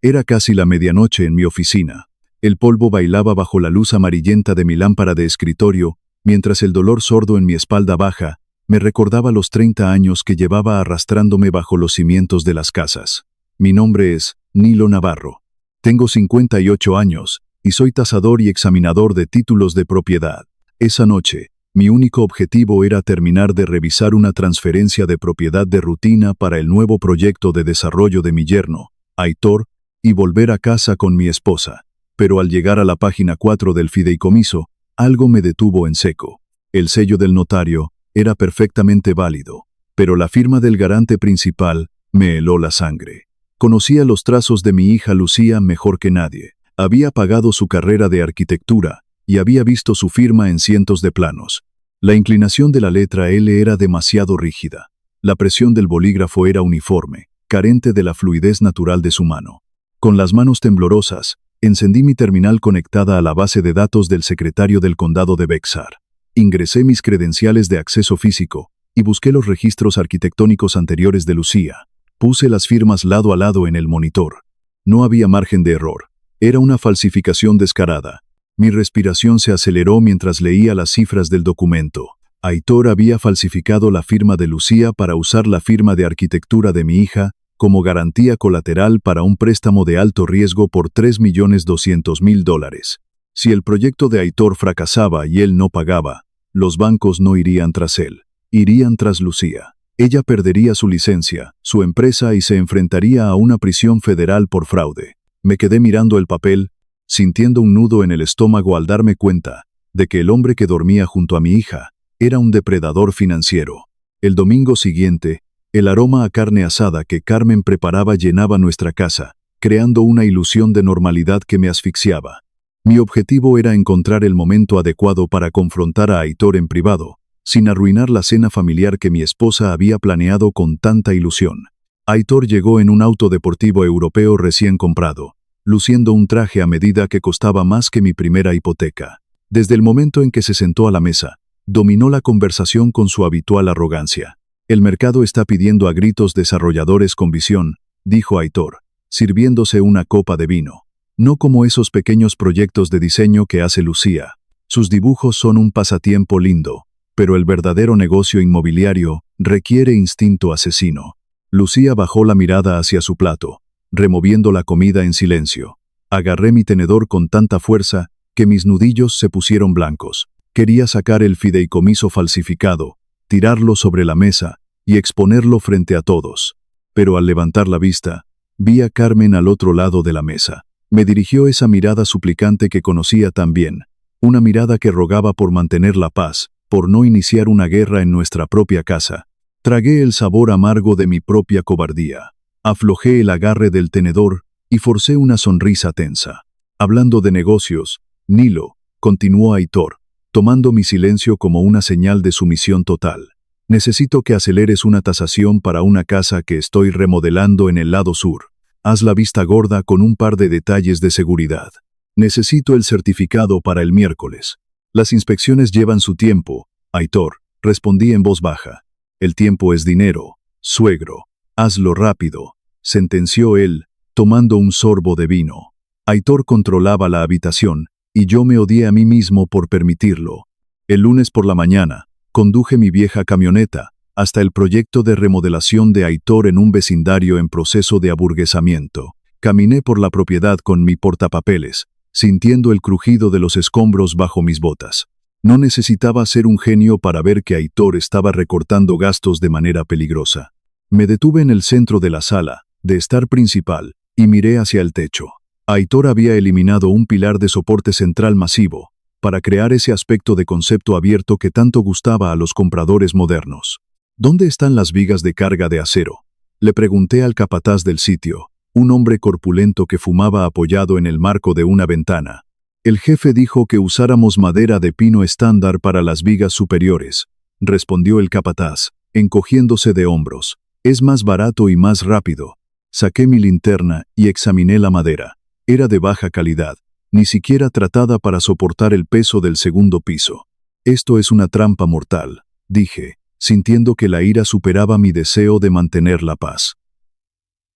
Era casi la medianoche en mi oficina. El polvo bailaba bajo la luz amarillenta de mi lámpara de escritorio, mientras el dolor sordo en mi espalda baja me recordaba los 30 años que llevaba arrastrándome bajo los cimientos de las casas. Mi nombre es Nilo Navarro. Tengo 58 años y soy tasador y examinador de títulos de propiedad. Esa noche, mi único objetivo era terminar de revisar una transferencia de propiedad de rutina para el nuevo proyecto de desarrollo de mi yerno, Aitor, y volver a casa con mi esposa. Pero al llegar a la página 4 del fideicomiso, algo me detuvo en seco. El sello del notario era perfectamente válido, pero la firma del garante principal me heló la sangre. Conocía los trazos de mi hija Lucía mejor que nadie. Había pagado su carrera de arquitectura y había visto su firma en cientos de planos. La inclinación de la letra L era demasiado rígida. La presión del bolígrafo era uniforme, carente de la fluidez natural de su mano. Con las manos temblorosas, encendí mi terminal conectada a la base de datos del secretario del condado de Bexar. Ingresé mis credenciales de acceso físico y busqué los registros arquitectónicos anteriores de Lucía. Puse las firmas lado a lado en el monitor. No había margen de error. Era una falsificación descarada. Mi respiración se aceleró mientras leía las cifras del documento. Aitor había falsificado la firma de Lucía para usar la firma de arquitectura de mi hija como garantía colateral para un préstamo de alto riesgo por $3.200.000. Si el proyecto de Aitor fracasaba y él no pagaba, los bancos no irían tras él, irían tras Lucía. Ella perdería su licencia, su empresa y se enfrentaría a una prisión federal por fraude. Me quedé mirando el papel, sintiendo un nudo en el estómago al darme cuenta de que el hombre que dormía junto a mi hija era un depredador financiero. El domingo siguiente, el aroma a carne asada que Carmen preparaba llenaba nuestra casa, creando una ilusión de normalidad que me asfixiaba. Mi objetivo era encontrar el momento adecuado para confrontar a Aitor en privado, sin arruinar la cena familiar que mi esposa había planeado con tanta ilusión. Aitor llegó en un auto deportivo europeo recién comprado, luciendo un traje a medida que costaba más que mi primera hipoteca. Desde el momento en que se sentó a la mesa, dominó la conversación con su habitual arrogancia. El mercado está pidiendo a gritos desarrolladores con visión, dijo Aitor, sirviéndose una copa de vino. No como esos pequeños proyectos de diseño que hace Lucía. Sus dibujos son un pasatiempo lindo, pero el verdadero negocio inmobiliario requiere instinto asesino. Lucía bajó la mirada hacia su plato, removiendo la comida en silencio. Agarré mi tenedor con tanta fuerza que mis nudillos se pusieron blancos. Quería sacar el fideicomiso falsificado, tirarlo sobre la mesa y exponerlo frente a todos. Pero al levantar la vista, vi a Carmen al otro lado de la mesa. Me dirigió esa mirada suplicante que conocía tan bien, una mirada que rogaba por mantener la paz, por no iniciar una guerra en nuestra propia casa. Tragué el sabor amargo de mi propia cobardía. Aflojé el agarre del tenedor y forcé una sonrisa tensa. Hablando de negocios, Nilo, continuó Aitor, tomando mi silencio como una señal de sumisión total. Necesito que aceleres una tasación para una casa que estoy remodelando en el lado sur. Haz la vista gorda con un par de detalles de seguridad. Necesito el certificado para el miércoles. Las inspecciones llevan su tiempo, Aitor, respondí en voz baja. El tiempo es dinero, suegro. Hazlo rápido, sentenció él, tomando un sorbo de vino. Aitor controlaba la habitación, y yo me odié a mí mismo por permitirlo. El lunes por la mañana, conduje mi vieja camioneta hasta el proyecto de remodelación de Aitor en un vecindario en proceso de aburguesamiento. Caminé por la propiedad con mi portapapeles, sintiendo el crujido de los escombros bajo mis botas. No necesitaba ser un genio para ver que Aitor estaba recortando gastos de manera peligrosa. Me detuve en el centro de la sala, de estar principal, y miré hacia el techo. Aitor había eliminado un pilar de soporte central masivo, para crear ese aspecto de concepto abierto que tanto gustaba a los compradores modernos. ¿Dónde están las vigas de carga de acero? Le pregunté al capataz del sitio, un hombre corpulento que fumaba apoyado en el marco de una ventana. El jefe dijo que usáramos madera de pino estándar para las vigas superiores, respondió el capataz, encogiéndose de hombros. Es más barato y más rápido. Saqué mi linterna y examiné la madera. Era de baja calidad, ni siquiera tratada para soportar el peso del segundo piso. Esto es una trampa mortal, dije, sintiendo que la ira superaba mi deseo de mantener la paz.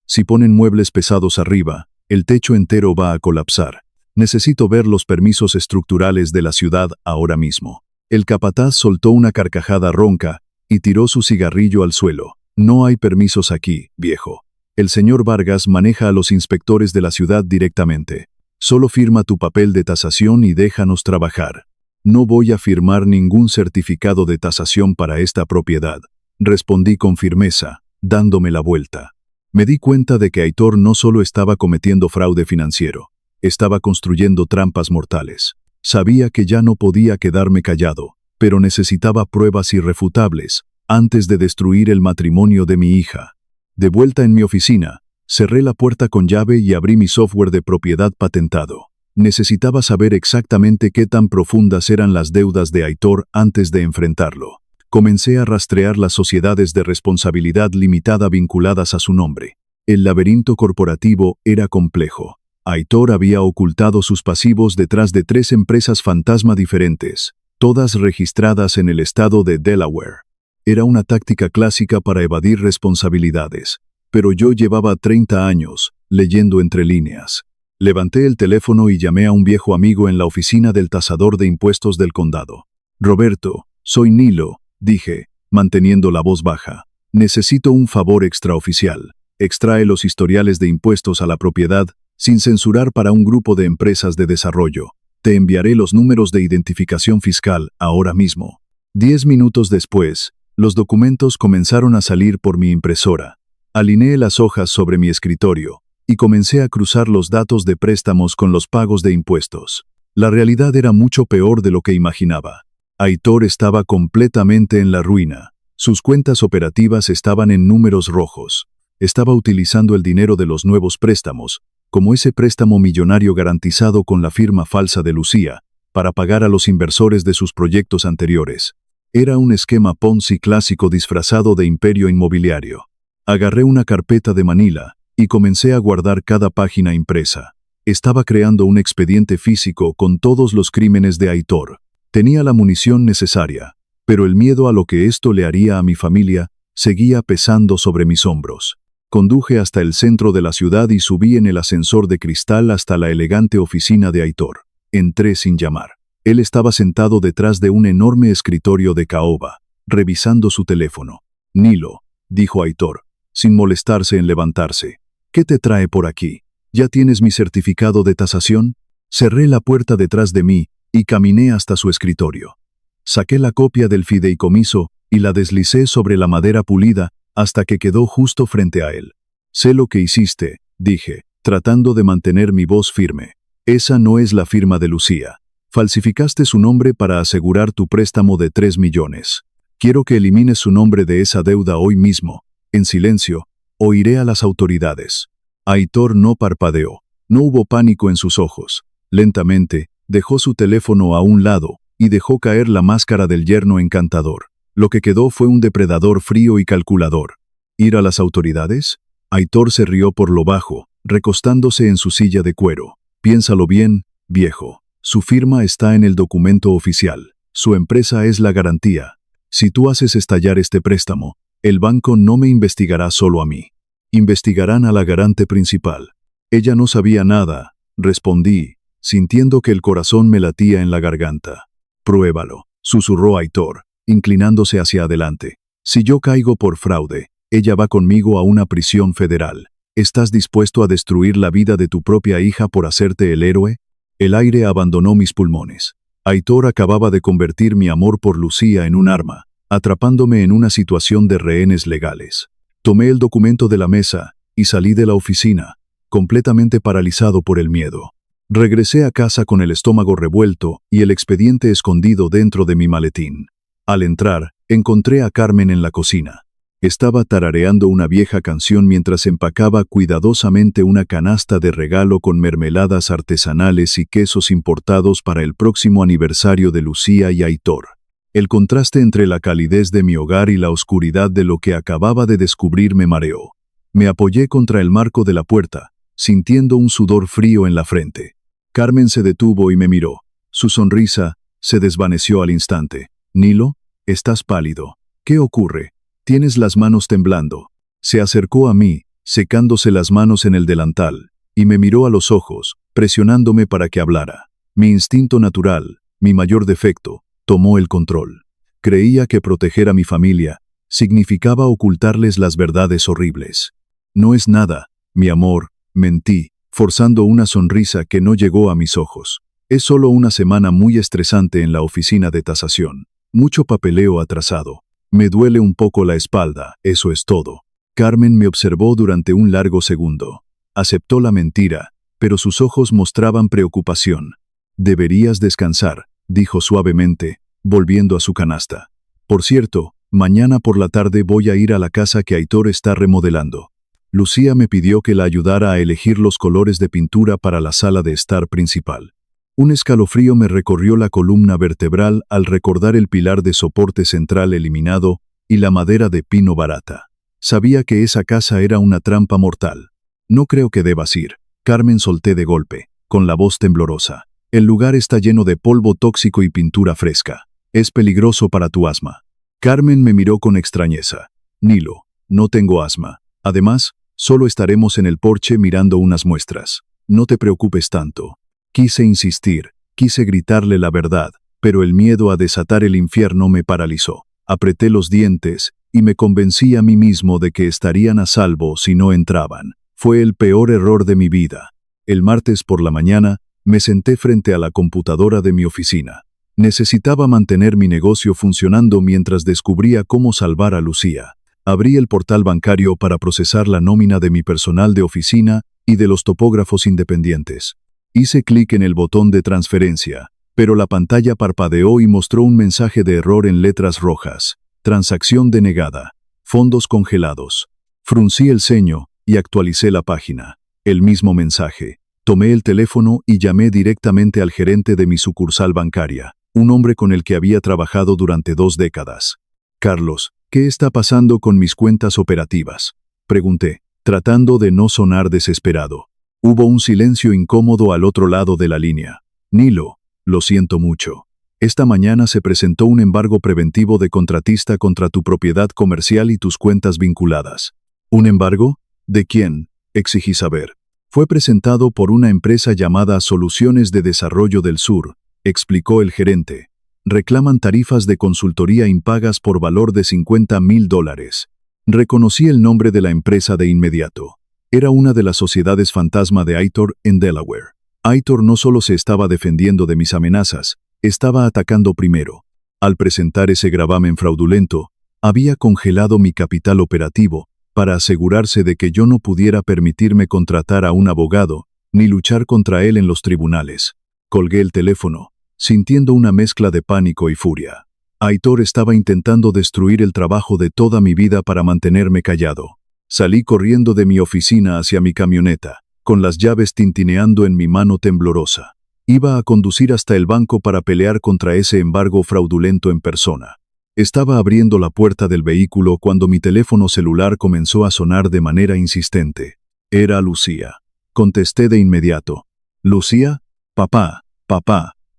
Si ponen muebles pesados arriba, El techo entero va a colapsar. Necesito ver los permisos estructurales de la ciudad ahora mismo. El capataz soltó una carcajada ronca y tiró su cigarrillo al suelo. No hay permisos aquí, viejo. El señor Vargas maneja a los inspectores de la ciudad directamente. Solo firma tu papel de tasación y déjanos trabajar. No voy a firmar ningún certificado de tasación para esta propiedad, respondí con firmeza, dándome la vuelta. Me di cuenta de que Aitor no solo estaba cometiendo fraude financiero, estaba construyendo trampas mortales. Sabía que ya no podía quedarme callado, pero necesitaba pruebas irrefutables antes de destruir el matrimonio de mi hija. De vuelta en mi oficina, cerré la puerta con llave y abrí mi software de propiedad patentado. Necesitaba saber exactamente qué tan profundas eran las deudas de Aitor antes de enfrentarlo. Comencé a rastrear las sociedades de responsabilidad limitada vinculadas a su nombre. El laberinto corporativo era complejo. Aitor había ocultado sus pasivos detrás de 3 empresas fantasma diferentes, todas registradas en el estado de Delaware. Era una táctica clásica para evadir responsabilidades, pero yo llevaba 30 años, leyendo entre líneas. Levanté el teléfono y llamé a un viejo amigo en la oficina del tasador de impuestos del condado. Roberto, soy Nilo, dije, manteniendo la voz baja. Necesito un favor extraoficial. Extrae los historiales de impuestos a la propiedad, sin censurar para un grupo de empresas de desarrollo. Te enviaré los números de identificación fiscal ahora mismo. 10 minutos después, los documentos comenzaron a salir por mi impresora. Alineé las hojas sobre mi escritorio y comencé a cruzar los datos de préstamos con los pagos de impuestos. La realidad era mucho peor de lo que imaginaba. Aitor estaba completamente en la ruina. Sus cuentas operativas estaban en números rojos. Estaba utilizando el dinero de los nuevos préstamos, como ese préstamo millonario garantizado con la firma falsa de Lucía, para pagar a los inversores de sus proyectos anteriores. Era un esquema Ponzi clásico disfrazado de imperio inmobiliario. Agarré una carpeta de Manila y comencé a guardar cada página impresa. Estaba creando un expediente físico con todos los crímenes de Aitor. Tenía la munición necesaria, pero el miedo a lo que esto le haría a mi familia seguía pesando sobre mis hombros. Conduje hasta el centro de la ciudad y subí en el ascensor de cristal hasta la elegante oficina de Aitor. Entré sin llamar. Él estaba sentado detrás de un enorme escritorio de caoba, revisando su teléfono. Nilo, dijo Aitor, sin molestarse en levantarse. ¿Qué te trae por aquí? ¿Ya tienes mi certificado de tasación? Cerré la puerta detrás de mí y caminé hasta su escritorio. Saqué la copia del fideicomiso y la deslicé sobre la madera pulida hasta que quedó justo frente a él. Sé lo que hiciste, dije, tratando de mantener mi voz firme. Esa no es la firma de Lucía. Falsificaste su nombre para asegurar tu préstamo de 3 millones. Quiero que elimines su nombre de esa deuda hoy mismo, en silencio, o iré a las autoridades. Aitor no parpadeó. No hubo pánico en sus ojos. Lentamente, dejó su teléfono a un lado y dejó caer la máscara del yerno encantador. Lo que quedó fue un depredador frío y calculador. ¿Ir a las autoridades? Aitor se rió por lo bajo, recostándose en su silla de cuero. Piénsalo bien, viejo. Su firma está en el documento oficial. Su empresa es la garantía. Si tú haces estallar este préstamo, el banco no me investigará solo a mí. Investigarán a la garante principal. Ella no sabía nada, respondí, sintiendo que el corazón me latía en la garganta. Pruébalo, susurró Aitor, inclinándose hacia adelante. Si yo caigo por fraude, ella va conmigo a una prisión federal. ¿Estás dispuesto a destruir la vida de tu propia hija por hacerte el héroe? El aire abandonó mis pulmones. Aitor acababa de convertir mi amor por Lucía en un arma, atrapándome en una situación de rehenes legales. Tomé el documento de la mesa y salí de la oficina, completamente paralizado por el miedo. Regresé a casa con el estómago revuelto y el expediente escondido dentro de mi maletín. Al entrar, encontré a Carmen en la cocina. Estaba tarareando una vieja canción mientras empacaba cuidadosamente una canasta de regalo con mermeladas artesanales y quesos importados para el próximo aniversario de Lucía y Aitor. El contraste entre la calidez de mi hogar y la oscuridad de lo que acababa de descubrir me mareó. Me apoyé contra el marco de la puerta, sintiendo un sudor frío en la frente. Carmen se detuvo y me miró. Su sonrisa se desvaneció al instante. «Nilo, estás pálido. ¿Qué ocurre? Tienes las manos temblando». Se acercó a mí, secándose las manos en el delantal. y me miró a los ojos, presionándome para que hablara. Mi instinto natural, mi mayor defecto, tomó el control. Creía que proteger a mi familia significaba ocultarles las verdades horribles. No es nada, mi amor, mentí, forzando una sonrisa que no llegó a mis ojos. Es solo una semana muy estresante en la oficina de tasación. Mucho papeleo atrasado. Me duele un poco la espalda, eso es todo. Carmen me observó durante un largo segundo. Aceptó la mentira, pero sus ojos mostraban preocupación. Deberías descansar, dijo suavemente, volviendo a su canasta. Por cierto, mañana por la tarde voy a ir a la casa que Aitor está remodelando. Lucía me pidió que la ayudara a elegir los colores de pintura para la sala de estar principal. Un escalofrío me recorrió la columna vertebral al recordar el pilar de soporte central eliminado y la madera de pino barata. Sabía que esa casa era una trampa mortal. No creo que debas ir, Carmen, solté de golpe, con la voz temblorosa. El lugar está lleno de polvo tóxico y pintura fresca. Es peligroso para tu asma. Carmen me miró con extrañeza. Nilo, no tengo asma. Además, solo estaremos en el porche mirando unas muestras. No te preocupes tanto. Quise insistir, quise gritarle la verdad, pero el miedo a desatar el infierno me paralizó. Apreté los dientes y me convencí a mí mismo de que estarían a salvo si no entraban. Fue el peor error de mi vida. El martes por la mañana, me senté frente a la computadora de mi oficina. Necesitaba mantener mi negocio funcionando mientras descubría cómo salvar a Lucía. Abrí el portal bancario para procesar la nómina de mi personal de oficina y de los topógrafos independientes. Hice clic en el botón de transferencia, pero la pantalla parpadeó y mostró un mensaje de error en letras rojas. Transacción denegada. Fondos congelados. Fruncí el ceño y actualicé la página. El mismo mensaje. Tomé el teléfono y llamé directamente al gerente de mi sucursal bancaria, un hombre con el que había trabajado durante 2 décadas. Carlos, ¿qué está pasando con mis cuentas operativas?, pregunté, tratando de no sonar desesperado. Hubo un silencio incómodo al otro lado de la línea. Nilo, lo siento mucho. Esta mañana se presentó un embargo preventivo de contratista contra tu propiedad comercial y tus cuentas vinculadas. ¿Un embargo? ¿De quién?, exigí saber. Fue presentado por una empresa llamada Soluciones de Desarrollo del Sur, explicó el gerente. Reclaman tarifas de consultoría impagas por valor de $50,000. Reconocí el nombre de la empresa de inmediato. Era una de las sociedades fantasma de Aitor en Delaware. Aitor no solo se estaba defendiendo de mis amenazas, estaba atacando primero. Al presentar ese gravamen fraudulento, había congelado mi capital operativo para asegurarse de que yo no pudiera permitirme contratar a un abogado ni luchar contra él en los tribunales. Colgué el teléfono, sintiendo una mezcla de pánico y furia. Aitor estaba intentando destruir el trabajo de toda mi vida para mantenerme callado. Salí corriendo de mi oficina hacia mi camioneta, con las llaves tintineando en mi mano temblorosa. Iba a conducir hasta el banco para pelear contra ese embargo fraudulento en persona. Estaba abriendo la puerta del vehículo cuando mi teléfono celular comenzó a sonar de manera insistente. Era Lucía. Contesté de inmediato. ¿Lucía? Papá,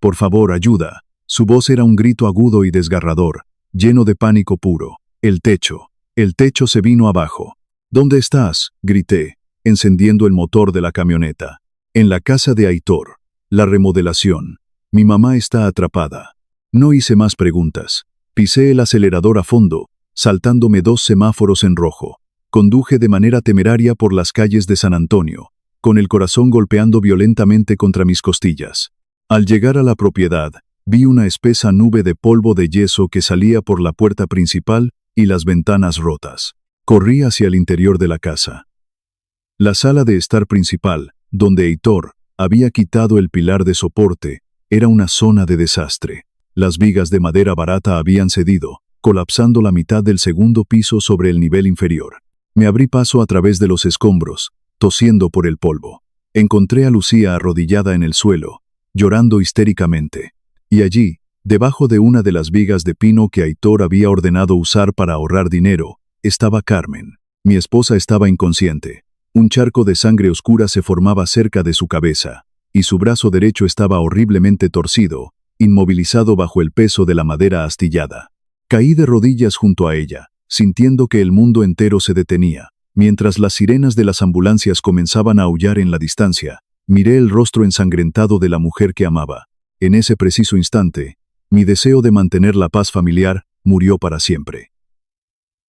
por favor, ayuda. Su voz era un grito agudo y desgarrador, lleno de pánico puro. El techo se vino abajo. ¿Dónde estás?, grité, encendiendo el motor de la camioneta. En la casa de Aitor. La remodelación. Mi mamá está atrapada. No hice más preguntas. Pisé el acelerador a fondo, saltándome 2 semáforos en rojo. Conduje de manera temeraria por las calles de San Antonio, con el corazón golpeando violentamente contra mis costillas. Al llegar a la propiedad, vi una espesa nube de polvo de yeso que salía por la puerta principal y las ventanas rotas. Corrí hacia el interior de la casa. La sala de estar principal, donde Aitor había quitado el pilar de soporte, era una zona de desastre. Las vigas de madera barata habían cedido, colapsando la mitad del segundo piso sobre el nivel inferior. Me abrí paso a través de los escombros, tosiendo por el polvo. Encontré a Lucía arrodillada en el suelo, llorando histéricamente. Y allí, debajo de una de las vigas de pino que Aitor había ordenado usar para ahorrar dinero, estaba Carmen. Mi esposa estaba inconsciente. Un charco de sangre oscura se formaba cerca de su cabeza, y su brazo derecho estaba horriblemente torcido, inmovilizado bajo el peso de la madera astillada. Caí de rodillas junto a ella, sintiendo que el mundo entero se detenía. Mientras las sirenas de las ambulancias comenzaban a aullar en la distancia, miré el rostro ensangrentado de la mujer que amaba. En ese preciso instante, mi deseo de mantener la paz familiar murió para siempre.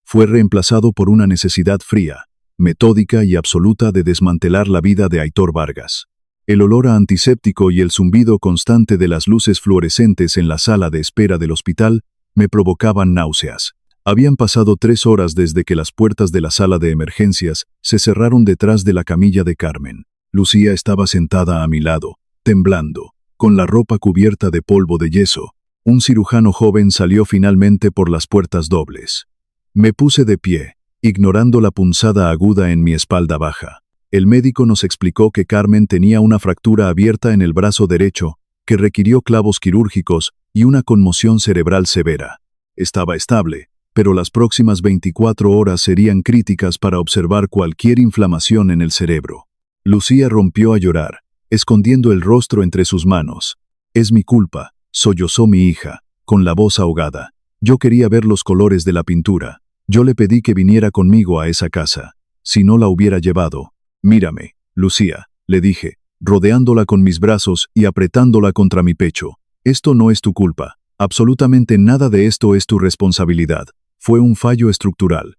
Fue reemplazado por una necesidad fría, metódica y absoluta de desmantelar la vida de Aitor Vargas. El olor a antiséptico y el zumbido constante de las luces fluorescentes en la sala de espera del hospital me provocaban náuseas. Habían pasado 3 horas desde que las puertas de la sala de emergencias se cerraron detrás de la camilla de Carmen. Lucía estaba sentada a mi lado, temblando, con la ropa cubierta de polvo de yeso. Un cirujano joven salió finalmente por las puertas dobles. Me puse de pie, ignorando la punzada aguda en mi espalda baja. El médico nos explicó que Carmen tenía una fractura abierta en el brazo derecho, que requirió clavos quirúrgicos y una conmoción cerebral severa. Estaba estable, pero las próximas 24 horas serían críticas para observar cualquier inflamación en el cerebro. Lucía rompió a llorar, escondiendo el rostro entre sus manos. «Es mi culpa», sollozó mi hija, con la voz ahogada. «Yo quería ver los colores de la pintura. Yo le pedí que viniera conmigo a esa casa. Si no la hubiera llevado». «Mírame, Lucía», le dije, rodeándola con mis brazos y apretándola contra mi pecho. «Esto no es tu culpa. Absolutamente nada de esto es tu responsabilidad. Fue un fallo estructural».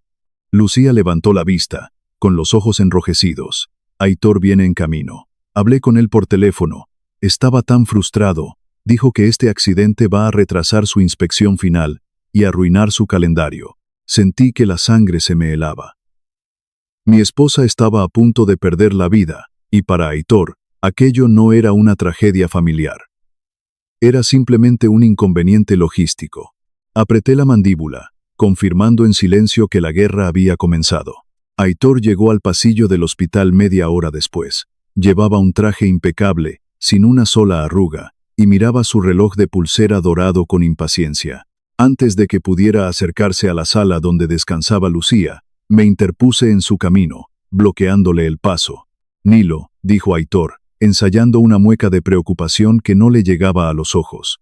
Lucía levantó la vista, con los ojos enrojecidos. «Aitor viene en camino. Hablé con él por teléfono. Estaba tan frustrado. Dijo que este accidente va a retrasar su inspección final y arruinar su calendario». Sentí que la sangre se me helaba. Mi esposa estaba a punto de perder la vida, y para Aitor, aquello no era una tragedia familiar. Era simplemente un inconveniente logístico. Apreté la mandíbula, confirmando en silencio que la guerra había comenzado. Aitor llegó al pasillo del hospital media hora después. Llevaba un traje impecable, sin una sola arruga, y miraba su reloj de pulsera dorado con impaciencia. Antes de que pudiera acercarse a la sala donde descansaba Lucía, me interpuse en su camino, bloqueándole el paso. «Nilo», dijo Aitor, ensayando una mueca de preocupación que no le llegaba a los ojos.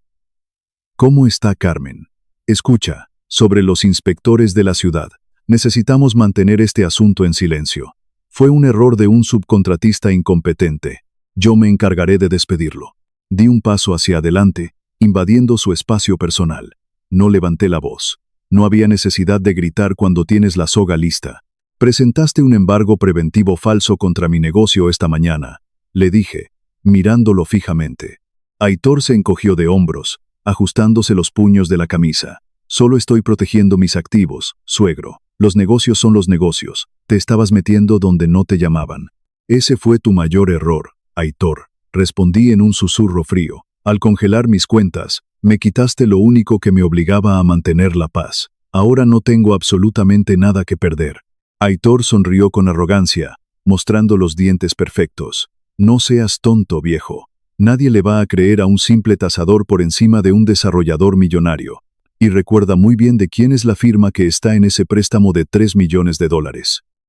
«¿Cómo está Carmen? Escucha, sobre los inspectores de la ciudad. Necesitamos mantener este asunto en silencio. Fue un error de un subcontratista incompetente. Yo me encargaré de despedirlo». Di un paso hacia adelante, invadiendo su espacio personal. No levanté la voz. No había necesidad de gritar cuando tienes la soga lista. «Presentaste un embargo preventivo falso contra mi negocio esta mañana», le dije, mirándolo fijamente. Aitor se encogió de hombros, ajustándose los puños de la camisa. «Solo estoy protegiendo mis activos, suegro. Los negocios son los negocios. Te estabas metiendo donde no te llamaban». «Ese fue tu mayor error, Aitor», respondí en un susurro frío. «Al congelar mis cuentas, me quitaste lo único que me obligaba a mantener la paz. Ahora no tengo absolutamente nada que perder». Aitor sonrió con arrogancia, mostrando los dientes perfectos. «No seas tonto, viejo. Nadie le va a creer a un simple tasador por encima de un desarrollador millonario. Y recuerda muy bien de quién es la firma que está en ese préstamo de $3 millones.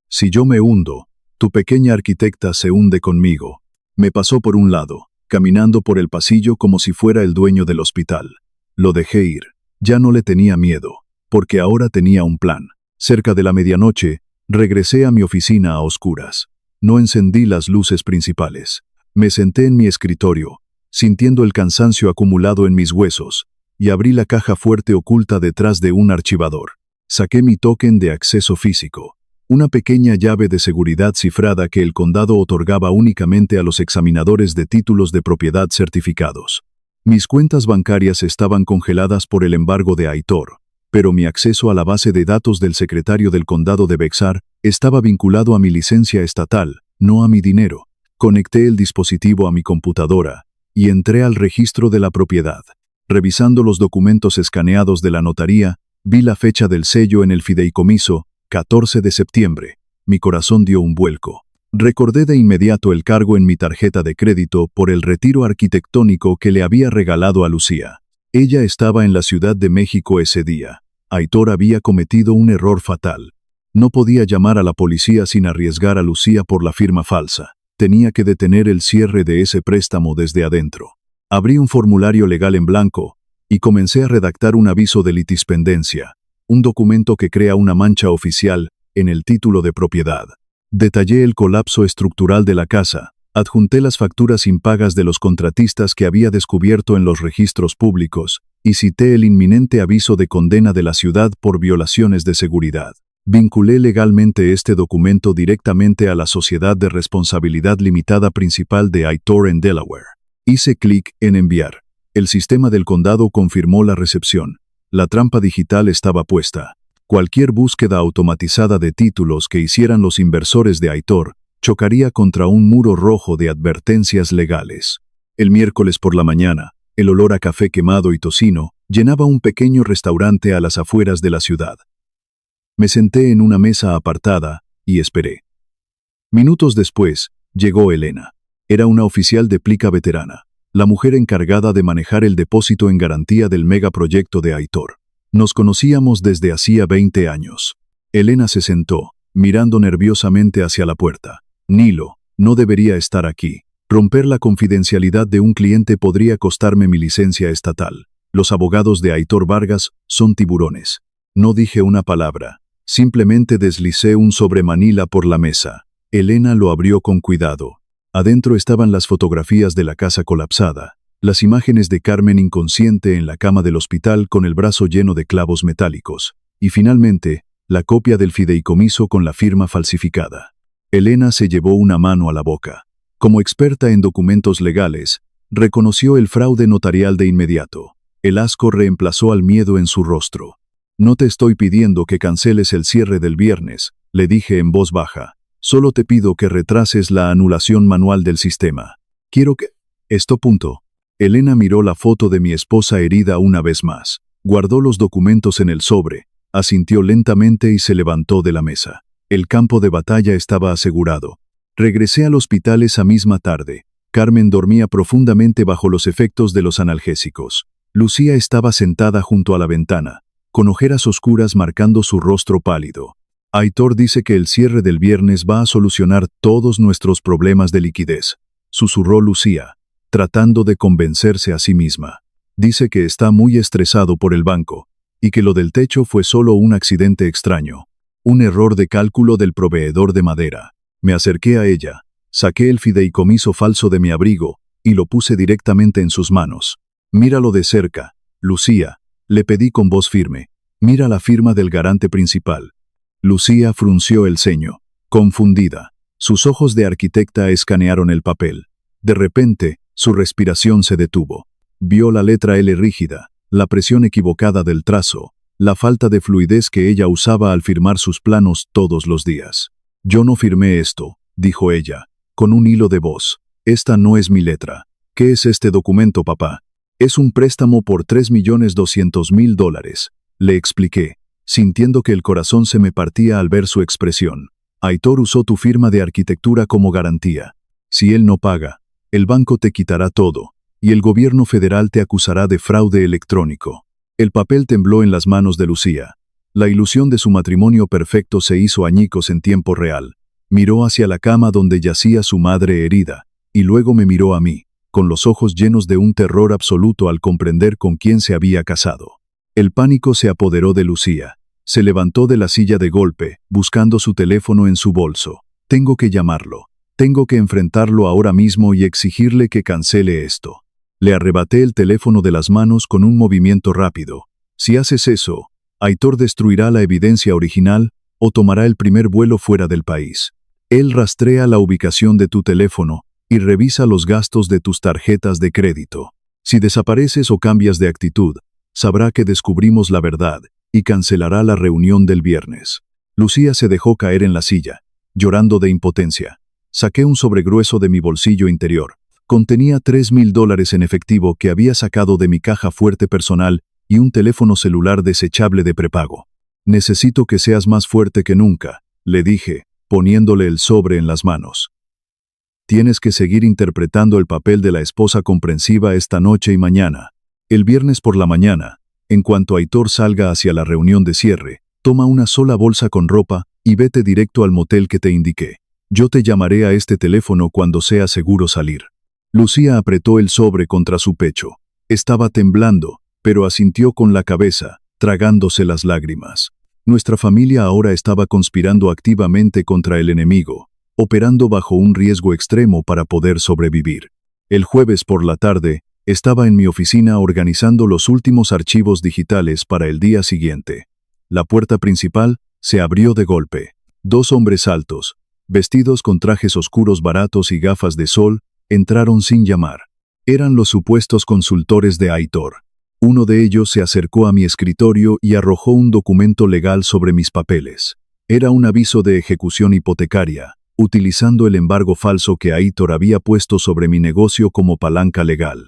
Si yo me hundo, tu pequeña arquitecta se hunde conmigo». Me pasó por un lado, caminando por el pasillo como si fuera el dueño del hospital. Lo dejé ir. Ya no le tenía miedo, porque ahora tenía un plan. Cerca de la medianoche, regresé a mi oficina a oscuras. No encendí las luces principales. Me senté en mi escritorio, sintiendo el cansancio acumulado en mis huesos, y abrí la caja fuerte oculta detrás de un archivador. Saqué mi token de acceso físico, una pequeña llave de seguridad cifrada que el condado otorgaba únicamente a los examinadores de títulos de propiedad certificados. Mis cuentas bancarias estaban congeladas por el embargo de Aitor, pero mi acceso a la base de datos del secretario del condado de Bexar estaba vinculado a mi licencia estatal, no a mi dinero. Conecté el dispositivo a mi computadora y entré al registro de la propiedad. Revisando los documentos escaneados de la notaría, vi la fecha del sello en el fideicomiso, 14 de septiembre. Mi corazón dio un vuelco. Recordé de inmediato el cargo en mi tarjeta de crédito por el retiro arquitectónico que le había regalado a Lucía. Ella estaba en la Ciudad de México ese día. Aitor había cometido un error fatal. No podía llamar a la policía sin arriesgar a Lucía por la firma falsa. Tenía que detener el cierre de ese préstamo desde adentro. Abrí un formulario legal en blanco y comencé a redactar un aviso de litispendencia, un documento que crea una mancha oficial en el título de propiedad. Detallé el colapso estructural de la casa, adjunté las facturas impagas de los contratistas que había descubierto en los registros públicos, y cité el inminente aviso de condena de la ciudad por violaciones de seguridad. Vinculé legalmente este documento directamente a la Sociedad de Responsabilidad Limitada Principal de Aitor en Delaware. Hice clic en enviar. El sistema del condado confirmó la recepción. La trampa digital estaba puesta. Cualquier búsqueda automatizada de títulos que hicieran los inversores de Aitor chocaría contra un muro rojo de advertencias legales. El miércoles por la mañana, el olor a café quemado y tocino llenaba un pequeño restaurante a las afueras de la ciudad. Me senté en una mesa apartada y esperé. Minutos después, llegó Elena. Era una oficial de Plica veterana, la mujer encargada de manejar el depósito en garantía del megaproyecto de Aitor. Nos conocíamos desde hacía 20 años. Elena se sentó, mirando nerviosamente hacia la puerta. Nilo, no debería estar aquí. Romper la confidencialidad de un cliente podría costarme mi licencia estatal. Los abogados de Aitor Vargas son tiburones. No dije una palabra. Simplemente deslicé un sobre manila por la mesa. Elena lo abrió con cuidado. Adentro estaban las fotografías de la casa colapsada, las imágenes de Carmen inconsciente en la cama del hospital con el brazo lleno de clavos metálicos, y finalmente, la copia del fideicomiso con la firma falsificada. Elena se llevó una mano a la boca. Como experta en documentos legales, reconoció el fraude notarial de inmediato. El asco reemplazó al miedo en su rostro. No te estoy pidiendo que canceles el cierre del viernes, le dije en voz baja. Solo te pido que retrases la anulación manual del sistema. Quiero que... Esto. Elena miró la foto de mi esposa herida una vez más. Guardó los documentos en el sobre, asintió lentamente y se levantó de la mesa. El campo de batalla estaba asegurado. Regresé al hospital esa misma tarde. Carmen dormía profundamente bajo los efectos de los analgésicos. Lucía estaba sentada junto a la ventana, con ojeras oscuras marcando su rostro pálido. Aitor dice que el cierre del viernes va a solucionar todos nuestros problemas de liquidez, susurró Lucía, tratando de convencerse a sí misma. Dice que está muy estresado por el banco, y que lo del techo fue solo un accidente extraño, un error de cálculo del proveedor de madera. Me acerqué a ella, saqué el fideicomiso falso de mi abrigo, y lo puse directamente en sus manos. Míralo de cerca, Lucía, le pedí con voz firme. Mira la firma del garante principal. Lucía frunció el ceño, confundida. Sus ojos de arquitecta escanearon el papel. De repente, su respiración se detuvo. Vio la letra L rígida, la presión equivocada del trazo, la falta de fluidez que ella usaba al firmar sus planos todos los días. Yo no firmé esto, dijo ella, con un hilo de voz. Esta no es mi letra. ¿Qué es este documento, papá? Es un préstamo por $3.200.000, le expliqué, sintiendo que el corazón se me partía al ver su expresión. Aitor usó tu firma de arquitectura como garantía. Si él no paga, el banco te quitará todo, y el gobierno federal te acusará de fraude electrónico. El papel tembló en las manos de Lucía. La ilusión de su matrimonio perfecto se hizo añicos en tiempo real. Miró hacia la cama donde yacía su madre herida, y luego me miró a mí, con los ojos llenos de un terror absoluto al comprender con quién se había casado. El pánico se apoderó de Lucía. Se levantó de la silla de golpe, buscando su teléfono en su bolso. Tengo que llamarlo. Tengo que enfrentarlo ahora mismo y exigirle que cancele esto. Le arrebaté el teléfono de las manos con un movimiento rápido. Si haces eso, Aitor destruirá la evidencia original o tomará el primer vuelo fuera del país. Él rastrea la ubicación de tu teléfono y revisa los gastos de tus tarjetas de crédito. Si desapareces o cambias de actitud, sabrá que descubrimos la verdad y cancelará la reunión del viernes. Lucía se dejó caer en la silla, llorando de impotencia. Saqué un sobre grueso de mi bolsillo interior. Contenía $3.000 en efectivo que había sacado de mi caja fuerte personal y un teléfono celular desechable de prepago. Necesito que seas más fuerte que nunca, le dije, poniéndole el sobre en las manos. Tienes que seguir interpretando el papel de la esposa comprensiva esta noche y mañana. El viernes por la mañana, en cuanto Aitor salga hacia la reunión de cierre, toma una sola bolsa con ropa y vete directo al motel que te indiqué. Yo te llamaré a este teléfono cuando sea seguro salir. Lucía apretó el sobre contra su pecho. Estaba temblando, pero asintió con la cabeza, tragándose las lágrimas. Nuestra familia ahora estaba conspirando activamente contra el enemigo, operando bajo un riesgo extremo para poder sobrevivir. El jueves por la tarde, estaba en mi oficina organizando los últimos archivos digitales para el día siguiente. La puerta principal se abrió de golpe. 2 hombres altos, vestidos con trajes oscuros baratos y gafas de sol, entraron sin llamar. Eran los supuestos consultores de Aitor. Uno de ellos se acercó a mi escritorio y arrojó un documento legal sobre mis papeles. Era un aviso de ejecución hipotecaria, utilizando el embargo falso que Aitor había puesto sobre mi negocio como palanca legal.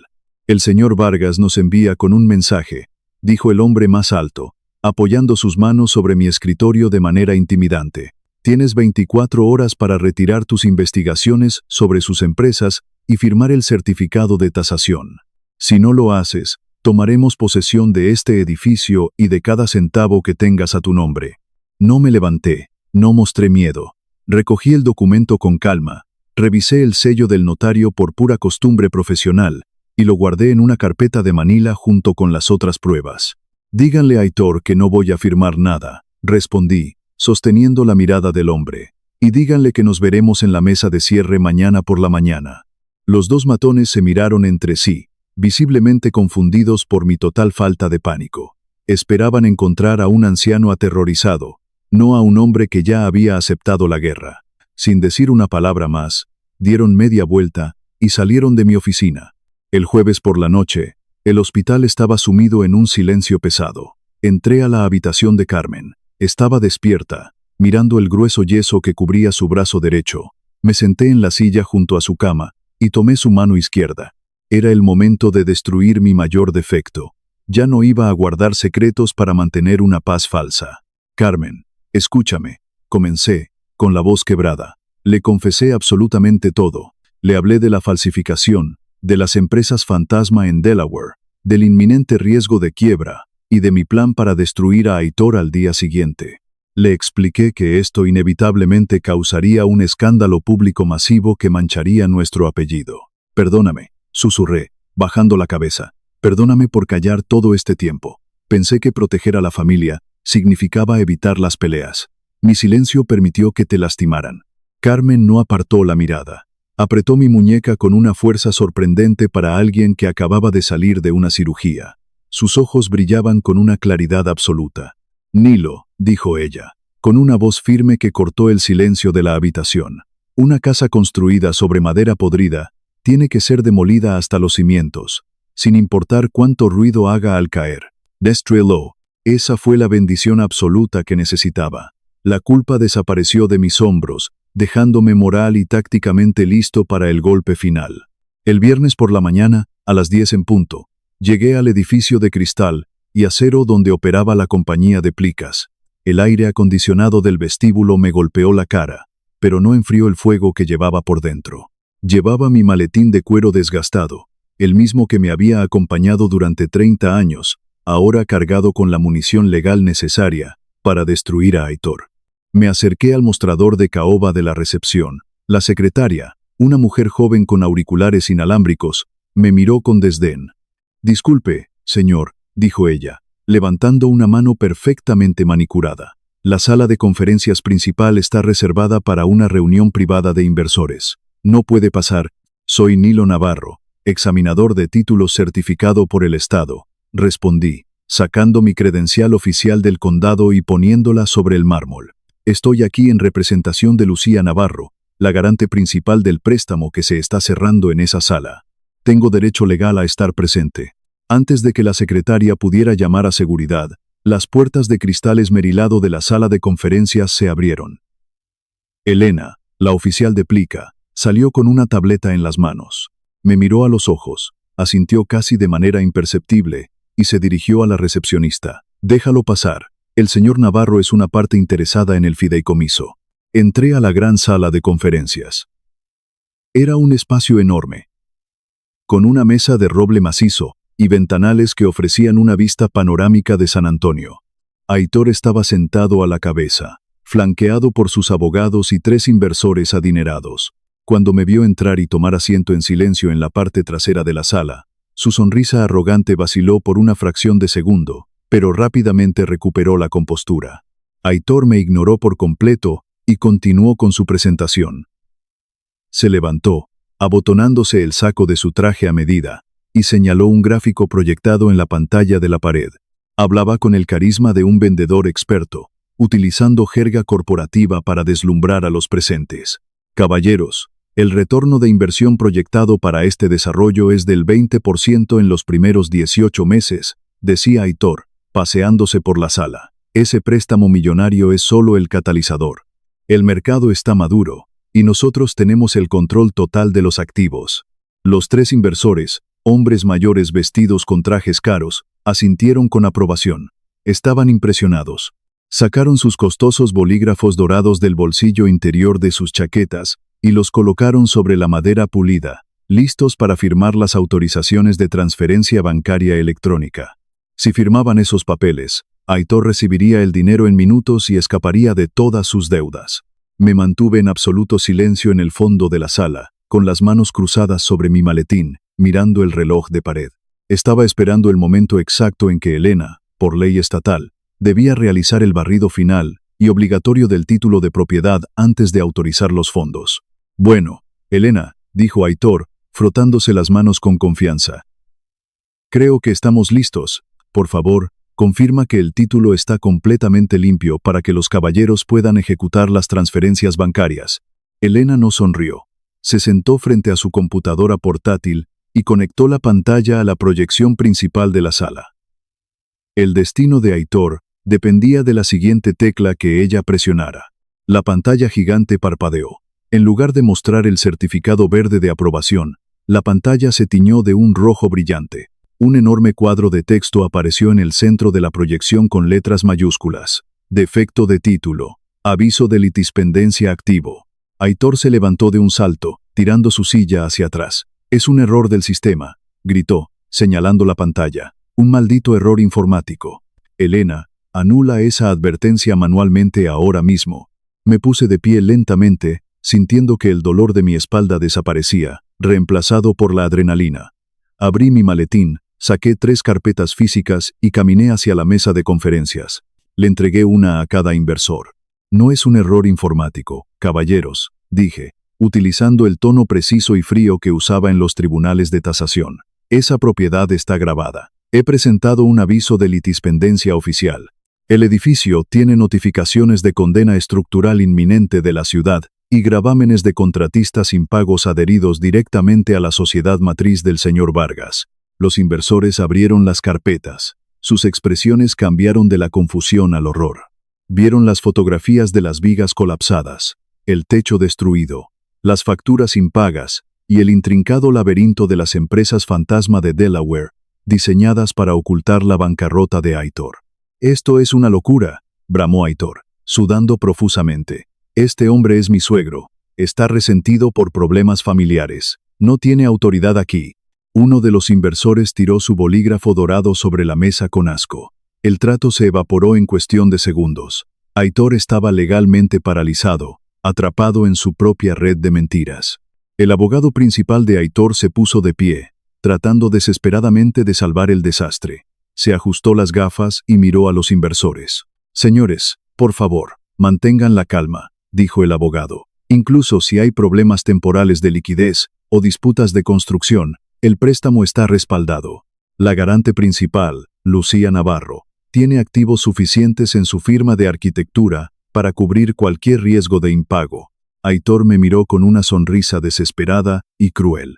«El señor Vargas nos envía con un mensaje», dijo el hombre más alto, apoyando sus manos sobre mi escritorio de manera intimidante. «Tienes 24 horas para retirar tus investigaciones sobre sus empresas y firmar el certificado de tasación. Si no lo haces, tomaremos posesión de este edificio y de cada centavo que tengas a tu nombre». No me levanté, no mostré miedo. Recogí el documento con calma, revisé el sello del notario por pura costumbre profesional y lo guardé en una carpeta de Manila junto con las otras pruebas. «Díganle a Aitor que no voy a firmar nada», respondí, sosteniendo la mirada del hombre. «Y díganle que nos veremos en la mesa de cierre mañana por la mañana». Los 2 matones se miraron entre sí, visiblemente confundidos por mi total falta de pánico. Esperaban encontrar a un anciano aterrorizado, no a un hombre que ya había aceptado la guerra. Sin decir una palabra más, dieron media vuelta y salieron de mi oficina. El jueves por la noche, el hospital estaba sumido en un silencio pesado. Entré a la habitación de Carmen. Estaba despierta, mirando el grueso yeso que cubría su brazo derecho. Me senté en la silla junto a su cama y tomé su mano izquierda. Era el momento de destruir mi mayor defecto. Ya no iba a guardar secretos para mantener una paz falsa. «Carmen, escúchame», comencé, con la voz quebrada. Le confesé absolutamente todo. Le hablé de la falsificación, de las empresas fantasma en Delaware, del inminente riesgo de quiebra y de mi plan para destruir a Aitor al día siguiente. Le expliqué que esto inevitablemente causaría un escándalo público masivo que mancharía nuestro apellido. «Perdóname», susurré, bajando la cabeza. «Perdóname por callar todo este tiempo. Pensé que proteger a la familia significaba evitar las peleas. Mi silencio permitió que te lastimaran». Carmen no apartó la mirada. Apretó mi muñeca con una fuerza sorprendente para alguien que acababa de salir de una cirugía. Sus ojos brillaban con una claridad absoluta. «Nilo», dijo ella, con una voz firme que cortó el silencio de la habitación. «Una casa construida sobre madera podrida tiene que ser demolida hasta los cimientos, sin importar cuánto ruido haga al caer. Destruílo». Esa fue la bendición absoluta que necesitaba. La culpa desapareció de mis hombros, dejándome moral y tácticamente listo para el golpe final. El viernes por la mañana, a las 10 en punto, llegué al edificio de cristal y acero donde operaba la compañía de plicas. El aire acondicionado del vestíbulo me golpeó la cara, pero no enfrió el fuego que llevaba por dentro. Llevaba mi maletín de cuero desgastado, el mismo que me había acompañado durante 30 años, ahora cargado con la munición legal necesaria para destruir a Aitor. Me acerqué al mostrador de caoba de la recepción. La secretaria, una mujer joven con auriculares inalámbricos, me miró con desdén. «Disculpe, señor», dijo ella, levantando una mano perfectamente manicurada. «La sala de conferencias principal está reservada para una reunión privada de inversores. No puede pasar». «Soy Nilo Navarro, examinador de títulos certificado por el Estado», respondí, sacando mi credencial oficial del condado y poniéndola sobre el mármol. «Estoy aquí en representación de Lucía Navarro, la garante principal del préstamo que se está cerrando en esa sala. Tengo derecho legal a estar presente». Antes de que la secretaria pudiera llamar a seguridad, las puertas de cristal esmerilado de la sala de conferencias se abrieron. Elena, la oficial de Plica, salió con una tableta en las manos. Me miró a los ojos, asintió casi de manera imperceptible y se dirigió a la recepcionista. «Déjalo pasar. El señor Navarro es una parte interesada en el fideicomiso». Entré a la gran sala de conferencias. Era un espacio enorme, con una mesa de roble macizo y ventanales que ofrecían una vista panorámica de San Antonio. Aitor estaba sentado a la cabeza, flanqueado por sus abogados y 3 inversores adinerados. Cuando me vio entrar y tomar asiento en silencio en la parte trasera de la sala, su sonrisa arrogante vaciló por una fracción de segundo, pero rápidamente recuperó la compostura. Aitor me ignoró por completo y continuó con su presentación. Se levantó, abotonándose el saco de su traje a medida, y señaló un gráfico proyectado en la pantalla de la pared. Hablaba con el carisma de un vendedor experto, utilizando jerga corporativa para deslumbrar a los presentes. Caballeros, el retorno de inversión proyectado para este desarrollo es del 20% en los primeros 18 meses, decía Aitor, paseándose por la sala. Ese préstamo millonario es solo el catalizador. El mercado está maduro, y nosotros tenemos el control total de los activos. Los 3 inversores, hombres mayores vestidos con trajes caros, asintieron con aprobación. Estaban impresionados. Sacaron sus costosos bolígrafos dorados del bolsillo interior de sus chaquetas y los colocaron sobre la madera pulida, listos para firmar las autorizaciones de transferencia bancaria electrónica. Si firmaban esos papeles, Aitor recibiría el dinero en minutos y escaparía de todas sus deudas. Me mantuve en absoluto silencio en el fondo de la sala, con las manos cruzadas sobre mi maletín, mirando el reloj de pared. Estaba esperando el momento exacto en que Elena, por ley estatal, debía realizar el barrido final y obligatorio del título de propiedad antes de autorizar los fondos. Bueno, Elena, dijo Aitor, frotándose las manos con confianza. Creo que estamos listos. Por favor, confirma que el título está completamente limpio para que los caballeros puedan ejecutar las transferencias bancarias. Elena no sonrió. Se sentó frente a su computadora portátil y conectó la pantalla a la proyección principal de la sala. El destino de Aitor dependía de la siguiente tecla que ella presionara. La pantalla gigante parpadeó. En lugar de mostrar el certificado verde de aprobación, la pantalla se tiñó de un rojo brillante. Un enorme cuadro de texto apareció en el centro de la proyección con letras mayúsculas. Defecto de título. Aviso de litispendencia activo. Aitor se levantó de un salto, tirando su silla hacia atrás. Es un error del sistema, gritó, señalando la pantalla. Un maldito error informático. Elena, anula esa advertencia manualmente ahora mismo. Me puse de pie lentamente, sintiendo que el dolor de mi espalda desaparecía, reemplazado por la adrenalina. Abrí mi maletín, saqué 3 carpetas físicas y caminé hacia la mesa de conferencias. Le entregué una a cada inversor. No es un error informático, caballeros, dije, utilizando el tono preciso y frío que usaba en los tribunales de tasación. Esa propiedad está grabada. He presentado un aviso de litispendencia oficial. El edificio tiene notificaciones de condena estructural inminente de la ciudad y gravámenes de contratistas impagos adheridos directamente a la sociedad matriz del señor Vargas. Los inversores abrieron las carpetas. Sus expresiones cambiaron de la confusión al horror. Vieron las fotografías de las vigas colapsadas, el techo destruido, las facturas impagas y el intrincado laberinto de las empresas fantasma de Delaware, diseñadas para ocultar la bancarrota de Aitor. Esto es una locura, bramó Aitor, sudando profusamente. Este hombre es mi suegro. Está resentido por problemas familiares. No tiene autoridad aquí. Uno de los inversores tiró su bolígrafo dorado sobre la mesa con asco. El trato se evaporó en cuestión de segundos. Aitor estaba legalmente paralizado, atrapado en su propia red de mentiras. El abogado principal de Aitor se puso de pie, tratando desesperadamente de salvar el desastre. Se ajustó las gafas y miró a los inversores. Señores, por favor, mantengan la calma, dijo el abogado. Incluso si hay problemas temporales de liquidez o disputas de construcción, el préstamo está respaldado. La garante principal, Lucía Navarro, tiene activos suficientes en su firma de arquitectura para cubrir cualquier riesgo de impago. Aitor me miró con una sonrisa desesperada y cruel.